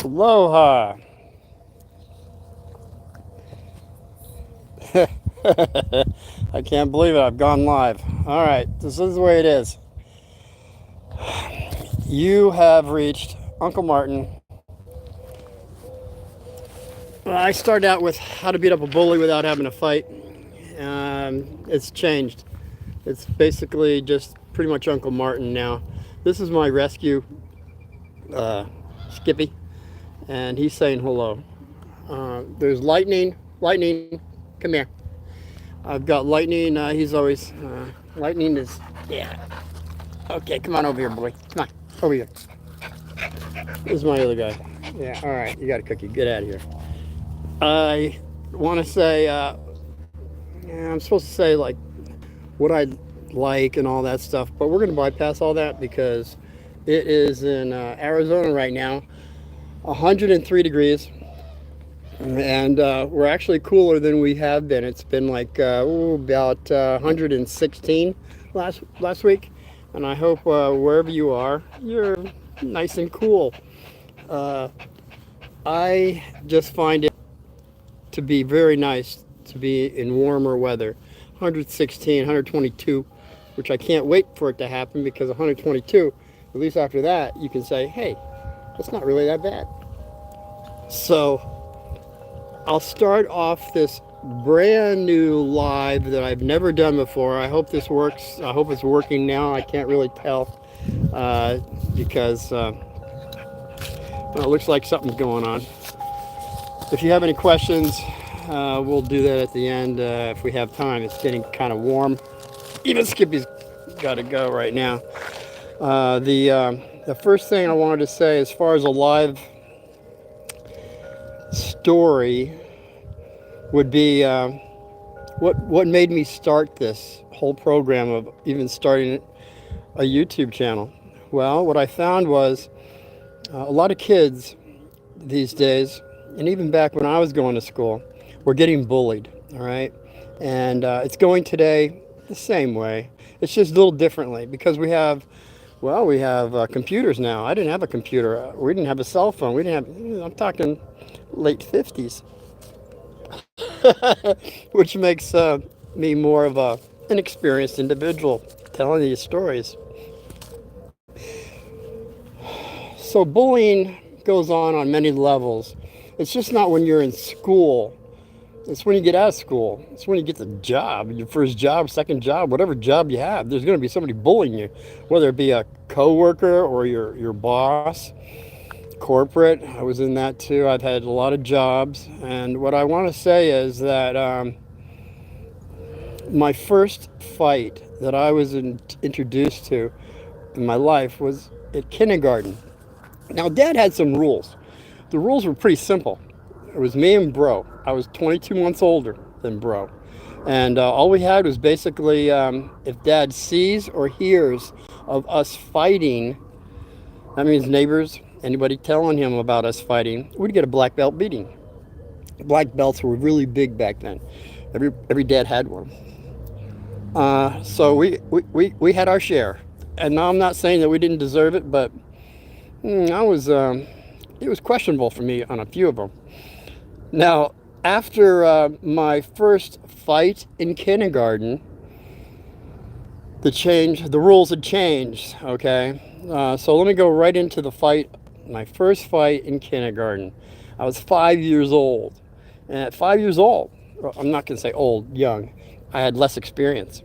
Aloha. I can't believe it. I've gone live. All right, this is the way it is. You have reached Uncle Martin. I started out with how to beat up a bully without having to fight. It's changed. It's basically just pretty much Uncle Martin now. This is my rescue, Skippy, and he's saying hello. There's Lightning. Lightning, come here. I've got Lightning. He's always Lightning is yeah. Okay, come on over here, boy. Come on over here. This is my other guy. Yeah. All right, you got a cookie. Get out of here. I want to say I'm supposed to say like what I like and all that stuff, but we're going to bypass all that because it is in Arizona right now, 103 degrees. And we're actually cooler than we have been. It's been like about 116 last week, and I hope wherever you are, you're nice and cool. I just find it to be very nice to be in warmer weather, 116, 122, which I can't wait for it to happen because 122, at least after that, you can say, hey, it's not really that bad. So I'll start off this brand new live that I've never done before. I hope this works. I hope it's working now. I can't really tell because it looks like something's going on. If you have any questions, we'll do that at the end if we have time. It's getting kind of warm. Even Skippy's got to go right now. The first thing I wanted to say as far as a live story would be what made me start this whole program of even starting a YouTube channel. Well, what I found was a lot of kids these days, and even back when I was going to school, were getting bullied, all right? And it's going today the same way. It's just a little differently because we have computers now. I didn't have a computer. We didn't have a cell phone. We didn't have, I'm talking late 50s, which makes me more of an experienced individual telling these stories. So bullying goes on many levels. It's just not when you're in school. It's when you get out of school. It's when you get the job, your first job, second job, whatever job you have. There's going to be somebody bullying you, whether it be a coworker or your boss. Corporate, I was in that too. I've had a lot of jobs, and what I want to say is that my first fight that I was introduced to in my life was at kindergarten. Now, Dad had some rules. The rules were pretty simple. It was me and Bro. I was 22 months older than Bro, and all we had was basically if Dad sees or hears of us fighting, that means neighbors, anybody telling him about us fighting, we'd get a black belt beating. Black belts were really big back then. Every dad had one. So we had our share. And now I'm not saying that we didn't deserve it, but it was questionable for me on a few of them. Now, after my first fight in kindergarten, the rules had changed, okay? So let me go right into the fight. My first fight in kindergarten. I was 5 years old. And at 5 years old, I'm not going to say old, young, I had less experience.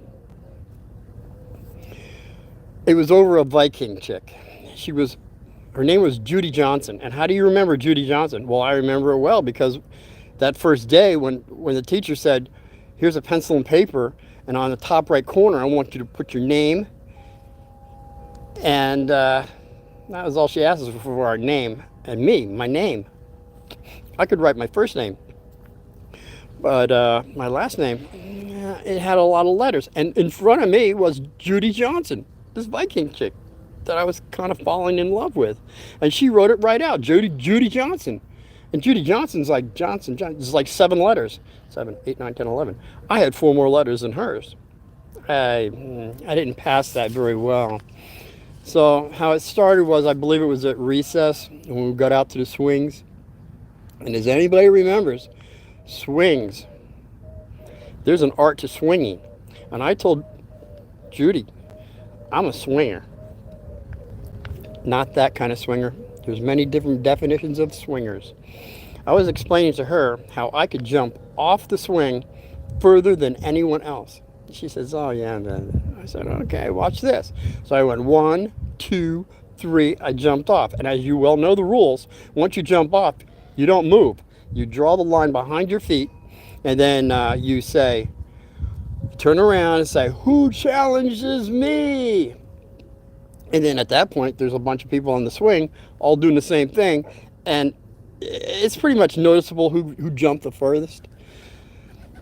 It was over a Viking chick. Her name was Judy Johnson. And how do you remember Judy Johnson? Well, I remember it well because that first day when the teacher said, here's a pencil and paper, and on the top right corner, I want you to put your name. And that was all she asked us for, our name. And my name. I could write my first name. But my last name, it had a lot of letters. And in front of me was Judy Johnson, this Viking chick that I was kind of falling in love with. And she wrote it right out, Judy Johnson. And Judy Johnson's like Johnson. It's like 7 letters. 7, 8, 9, 10, 11. I had 4 more letters than hers. I didn't pass that very well. So how it started was, I believe it was at recess when we got out to the swings. And as anybody remembers, swings, there's an art to swinging. And I told Judy, I'm a swinger. Not that kind of swinger. There's many different definitions of swingers. I was explaining to her how I could jump off the swing further than anyone else. She says, oh yeah. I said, okay, watch this. So I went 1, 2, 3. I jumped off. And as you well know the rules, once you jump off, you don't move. You draw the line behind your feet, and then you say, turn around and say, who challenges me? And then at that point, there's a bunch of people on the swing all doing the same thing. And it's pretty much noticeable who jumped the furthest.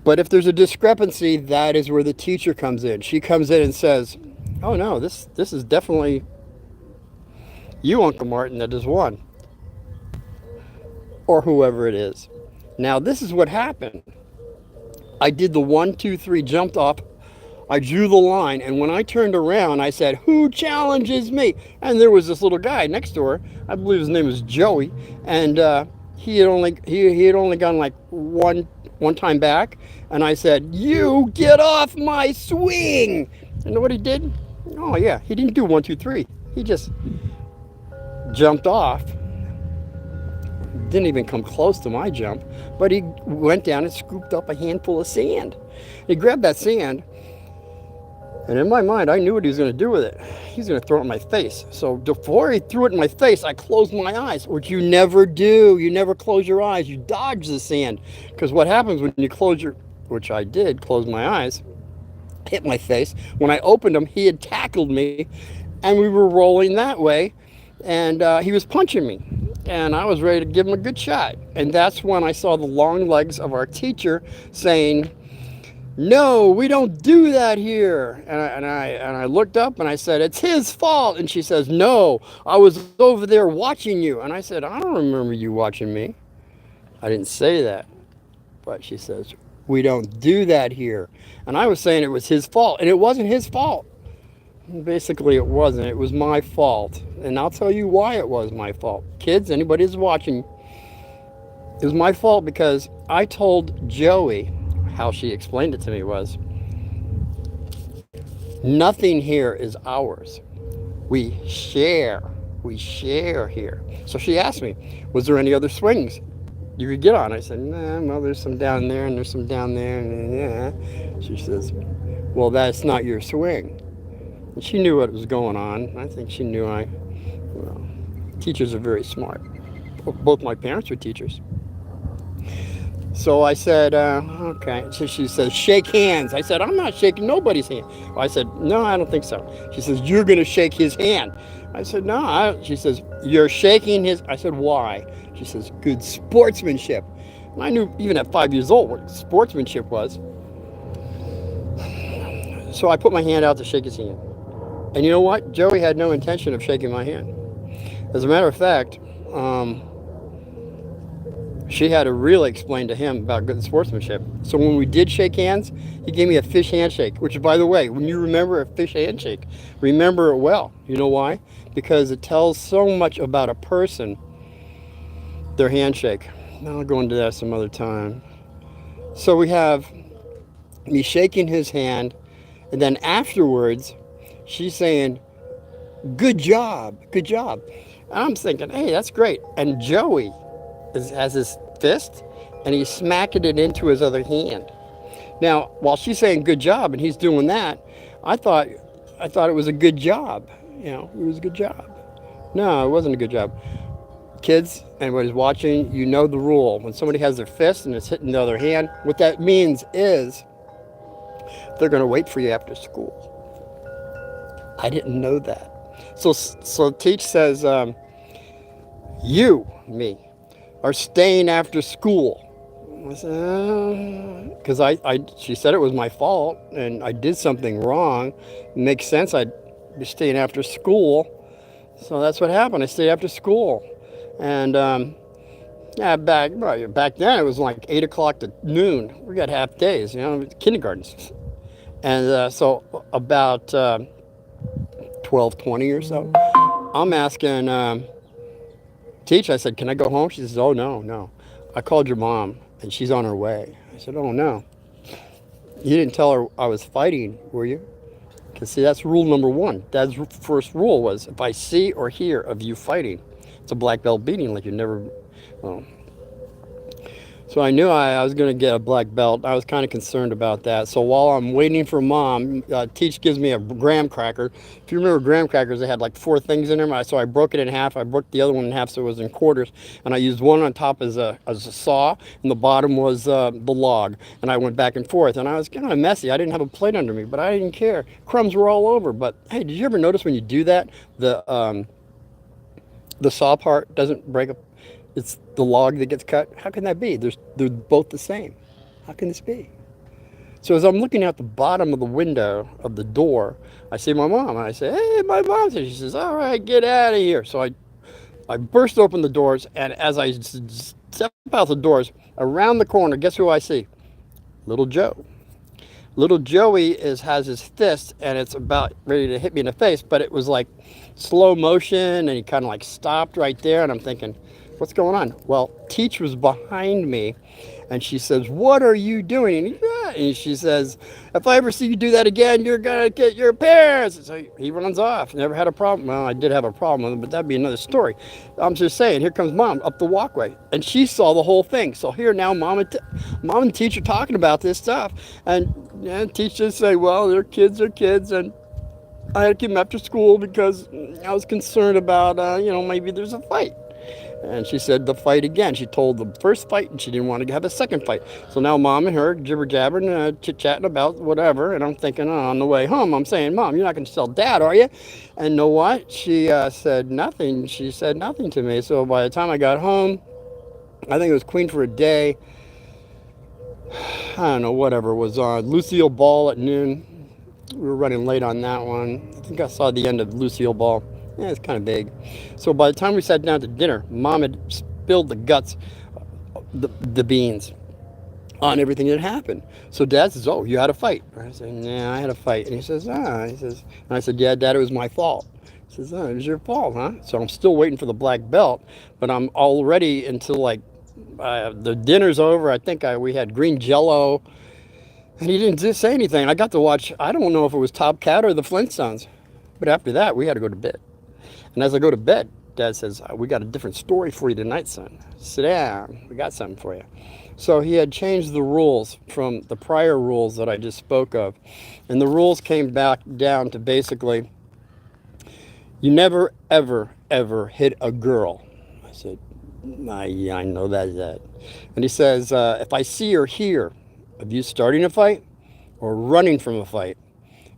But if there's a discrepancy, that is where the teacher comes in. She comes in and says, oh no, this is definitely you, Uncle Martin, that has won. Or whoever it is. Now, this is what happened. I did the 1, 2, 3, jumped off. I drew the line, and when I turned around, I said, who challenges me? And there was this little guy next door. I believe his name was Joey, and he had only gone like one time back, and I said, you get off my swing. And you know what he did? Oh yeah, he didn't do 1, 2, 3. He just jumped off. Didn't even come close to my jump, but he went down and scooped up a handful of sand. He grabbed that sand, and in my mind, I knew what he was going to do with it. He's going to throw it in my face. So before he threw it in my face, I closed my eyes, which you never do. You never close your eyes. You dodge the sand. Because what happens when you which I did, close my eyes, hit my face. When I opened them, he had tackled me, and we were rolling that way, and he was punching me. And I was ready to give him a good shot. And that's when I saw the long legs of our teacher saying, no, we don't do that here. And I looked up and I said, it's his fault. And she says, no, I was over there watching you. And I said, I don't remember you watching me. I didn't say that. But she says, we don't do that here. And I was saying it was his fault. And it wasn't his fault. Basically, it wasn't. It was my fault. And I'll tell you why it was my fault. Kids, anybody who's watching, it was my fault because I told Joey, how she explained it to me was, nothing here is ours. We share. We share here. So she asked me, was there any other swings you could get on? I said, nah, well, there's some down there and there's some down there. And yeah. She says, well, that's not your swing. And she knew what was going on. I think she knew teachers are very smart. Both my parents were teachers. So I said, okay. So she says, shake hands. I said, I'm not shaking nobody's hand. I said, no, I don't think so. She says, you're going to shake his hand. I said, no. She says, you're shaking his. I said, why? She says, good sportsmanship. And I knew even at 5 years old what sportsmanship was. So I put my hand out to shake his hand. And you know what? Joey had no intention of shaking my hand. As a matter of fact, she had to really explain to him about good sportsmanship. So when we did shake hands, he gave me a fish handshake, which, by the way, when you remember a fish handshake, remember it well. You know why? Because it tells so much about a person, their handshake. I'll go into that some other time. So we have me shaking his hand, and then afterwards, she's saying, good job, good job. And I'm thinking, hey, that's great. And Joey has his fist, and he's smacking it into his other hand. Now, while she's saying good job, and he's doing that, I thought it was a good job. You know, it was a good job. No, it wasn't a good job. Kids, anybody's watching, you know the rule. When somebody has their fist and it's hitting the other hand, what that means is they're going to wait for you after school. I didn't know that. So Teach says, you, me, are staying after school. I said, because she said it was my fault and I did something wrong. It makes sense. I'd be staying after school. So that's what happened. I stayed after school. And back then it was like 8 o'clock to noon. We got half days, kindergartens. And so about 12:20 or so. I'm asking Teach, I said, can I go home? She says, oh, no, no. I called your mom, and she's on her way. I said, oh, no. You didn't tell her I was fighting, were you? Because, see, that's rule number one. Dad's first rule was, if I see or hear of you fighting, it's a black belt beating like you never... Well, so I knew I was going to get a black belt. I was kind of concerned about that. So while I'm waiting for Mom, Teach gives me a graham cracker. If you remember graham crackers, they had like 4 things in them. So I broke it in half. I broke the other one in half so it was in quarters. And I used one on top as a saw, and the bottom was the log. And I went back and forth. And I was kind of messy. I didn't have a plate under me, but I didn't care. Crumbs were all over. But hey, did you ever notice when you do that, the saw part doesn't break up? It's the log that gets cut. How can that be? They're both the same. How can this be? So as I'm looking out the bottom of the window of the door, I see my mom. And I say, hey, my mom's here. She says, all right, get out of here. So I burst open the doors, and as I step out the doors, around the corner, guess who I see? Little Joe. Little Joey has his fist, and it's about ready to hit me in the face, but it was like slow motion, and he kind of like stopped right there, and I'm thinking, what's going on? Well, Teach was behind me, and she says, what are you doing? And she says, if I ever see you do that again, you're going to get your parents. So he runs off. Never had a problem. Well, I did have a problem with him, but that'd be another story. I'm just saying, here comes Mom up the walkway, and she saw the whole thing. So here now, Mom and Teach are talking about this stuff, and Teach just say, well, they're kids, and I had to keep them after school because I was concerned about, maybe there's a fight. And she said the fight again. She told the first fight, and she didn't want to have a second fight. So now Mom and her jibber-jabbering, chit-chatting about whatever. And I'm thinking, on the way home, I'm saying, Mom, you're not going to tell Dad, are you? And know what? She said nothing. She said nothing to me. So by the time I got home, I think it was Queen for a Day. I don't know, whatever it was on. Lucille Ball at noon. We were running late on that one. I think I saw the end of Lucille Ball. Yeah, it's kind of big. So by the time we sat down to dinner, Mom had spilled the guts, the beans, on everything that happened. So Dad says, oh, you had a fight. I said, yeah, I had a fight. And he says, and I said, yeah, Dad, it was my fault. He says, it was your fault, huh? So I'm still waiting for the black belt, but I'm already until like the dinner's over. I think we had green Jello, and he didn't just say anything. I got to watch, I don't know if it was Top Cat or the Flintstones, but after that, we had to go to bed. And as I go to bed, Dad says, we got a different story for you tonight, son. Sit down. We got something for you. So he had changed the rules from the prior rules that I just spoke of. And the rules came back down to basically, you never, ever, ever hit a girl. I said, yeah, I know that. And he says, if I see or hear of you starting a fight or running from a fight,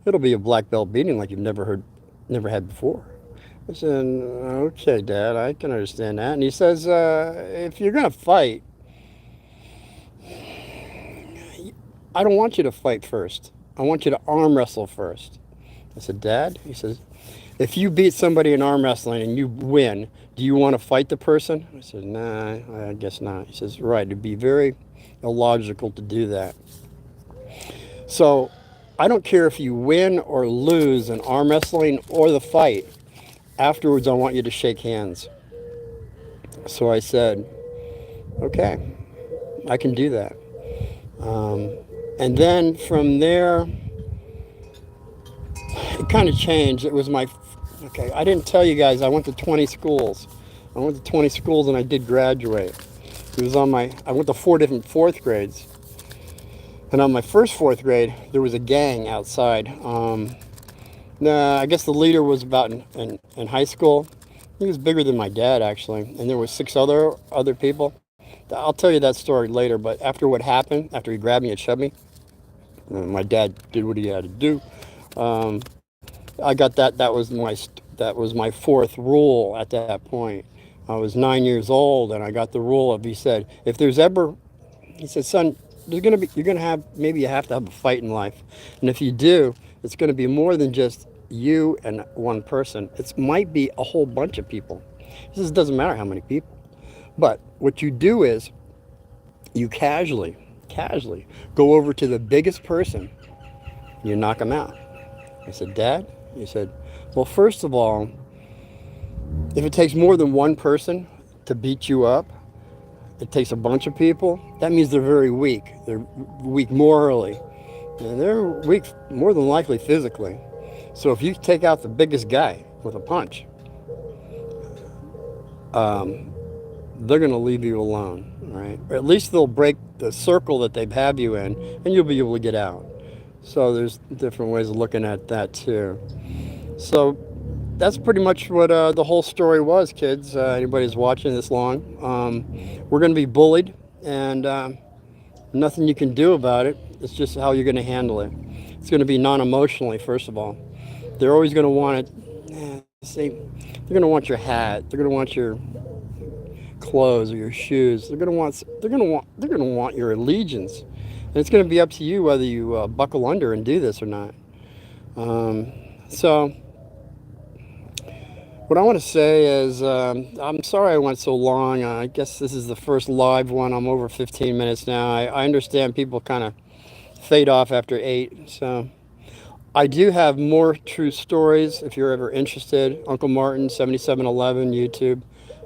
it'll be a black belt beating like you've never had before. I said, okay, Dad, I can understand that. And he says, if you're going to fight, I don't want you to fight first. I want you to arm wrestle first. I said, Dad? He says, if you beat somebody in arm wrestling and you win, do you want to fight the person? I said, nah, I guess not. He says, right, it'd be very illogical to do that. So I don't care if you win or lose in arm wrestling or the fight. Afterwards, I want you to shake hands. So I said, okay, I can do that. And then from there, it kind of changed. It was I didn't tell you guys, I went to 20 schools. I went to 20 schools and I did graduate. It was I went to 4 different 4th grades. And on my first 4th grade, there was a gang outside. I guess the leader was about in high school. He was bigger than my dad, actually. And there were 6 other people. I'll tell you that story later, but after what happened, after he grabbed me and shoved me, my dad did what he had to do. I got that. That was my 4th rule at that point. I was 9 years old, and I got the rule of, he said, he said, son, maybe you have to have a fight in life. And if you do, it's going to be more than just you and one person. It might be a whole bunch of people. He says, it doesn't matter how many people. But what you do is you casually go over to the biggest person. You knock him out. I said, Dad, He said, well, first of all, if it takes more than one person to beat you up, it takes a bunch of people, that means they're very weak. They're weak morally. And they're weak more than likely physically. So if you take out the biggest guy with a punch, they're going to leave you alone, right? Or at least they'll break the circle that they have you in, and you'll be able to get out. So there's different ways of looking at that too. So that's pretty much what the whole story was, kids. Anybody's watching this long, we're going to be bullied, and nothing you can do about it. It's just how you're going to handle it. It's going to be non-emotionally, first of all. They're always going to want it. See, they're going to want your hat. They're going to want your clothes or your shoes. They're going to want your allegiance, and it's going to be up to you whether you buckle under and do this or not. So what I want to say is, I'm sorry I went so long. I guess this is the first live one. I'm over 15 minutes now. I understand people kind of fade off after 8. So I do have more true stories if you're ever interested. Uncle Martin, 7711, YouTube.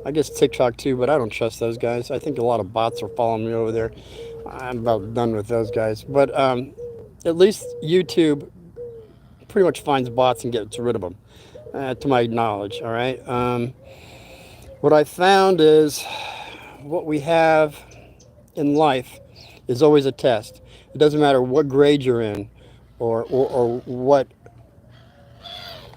I guess TikTok too, but I don't trust those guys. I think a lot of bots are following me over there. I'm about done with those guys. But at least YouTube pretty much finds bots and gets rid of them, to my knowledge, all right? What I found is what we have in life is always a test. It doesn't matter what grade you're in or what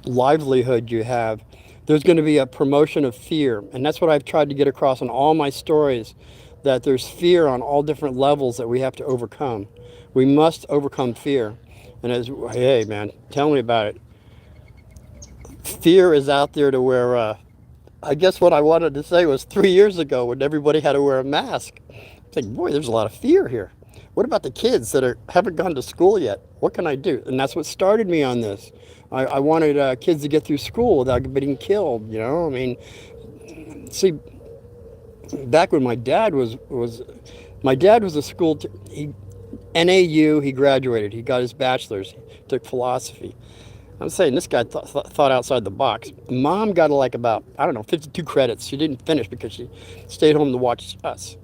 livelihood you have. There's going to be a promotion of fear. And that's what I've tried to get across in all my stories, that there's fear on all different levels that we have to overcome. We must overcome fear. And hey, man, tell me about it. Fear is out there to where, I guess what I wanted to say was 3 years ago when everybody had to wear a mask. It's like, boy, there's a lot of fear here. What about the kids that haven't gone to school yet? What can I do? And that's what started me on this. I wanted kids to get through school without getting killed, you know? I mean, see, back when my dad was a school, NAU, he graduated. He got his bachelor's, took philosophy. I'm saying this guy thought outside the box. Mom got like about, 52 credits. She didn't finish because she stayed home to watch us.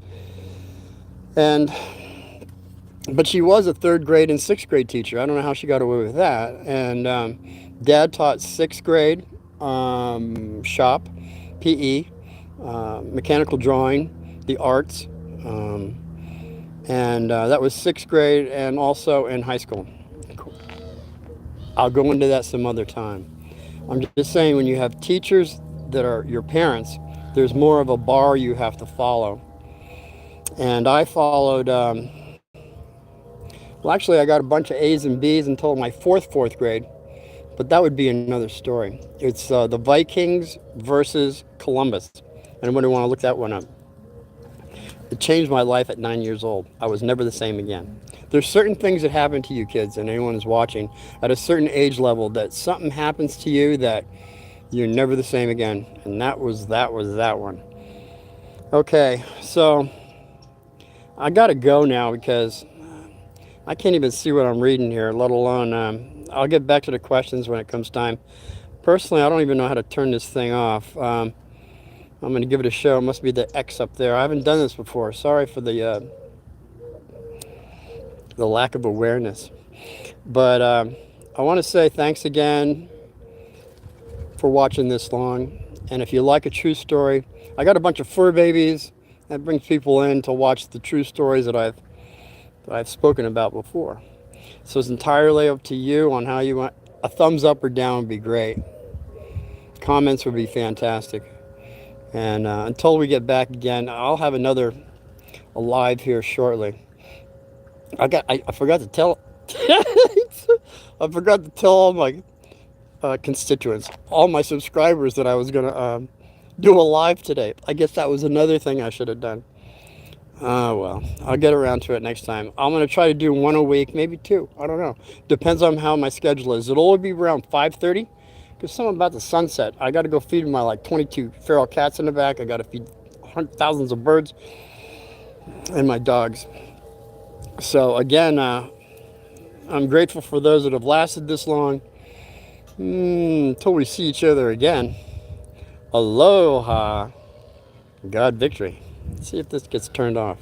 But she was a 3rd grade and 6th grade teacher. I don't know how she got away with that. And Dad taught 6th grade shop, PE, mechanical drawing, the arts, and that was 6th grade and also in high school. I'll go into that some other time. I'm just saying, when you have teachers that are your parents, there's more of a bar you have to follow. And I followed, actually I got a bunch of A's and B's until my fourth grade, but that would be another story. It's the Vikings versus Columbus. Anybody want to look that one up? It changed my life at 9 years old. I was never the same again. There's certain things that happen to you kids, and anyone who's watching, at a certain age level, that something happens to you that you're never the same again. And that was that one. Okay, so I gotta go now because I can't even see what I'm reading here, let alone, I'll get back to the questions when it comes time. Personally, I don't even know how to turn this thing off. I'm going to give it a show. It must be the X up there. I haven't done this before. Sorry for the lack of awareness. But I want to say thanks again for watching this long. And if you like a true story, I got a bunch of fur babies. That brings people in to watch the true stories that I've spoken about before. So it's entirely up to you on how you want. A thumbs up or down would be great. Comments would be fantastic. And until we get back again, I'll have another live here shortly. I forgot to tell I forgot to tell all my constituents, all my subscribers, that I was gonna do a live today. I guess that was another thing I should have done. Oh well, I'll get around to it next time. I'm gonna try to do one a week, maybe 2. I don't know. Depends on how my schedule is. It'll only be around 5:30. Because something about the sunset. I got to go feed my 22 feral cats in the back. I got to feed thousands of birds and my dogs. So again, I'm grateful for those that have lasted this long. Until we see each other again. Aloha. God victory. Let's see if this gets turned off.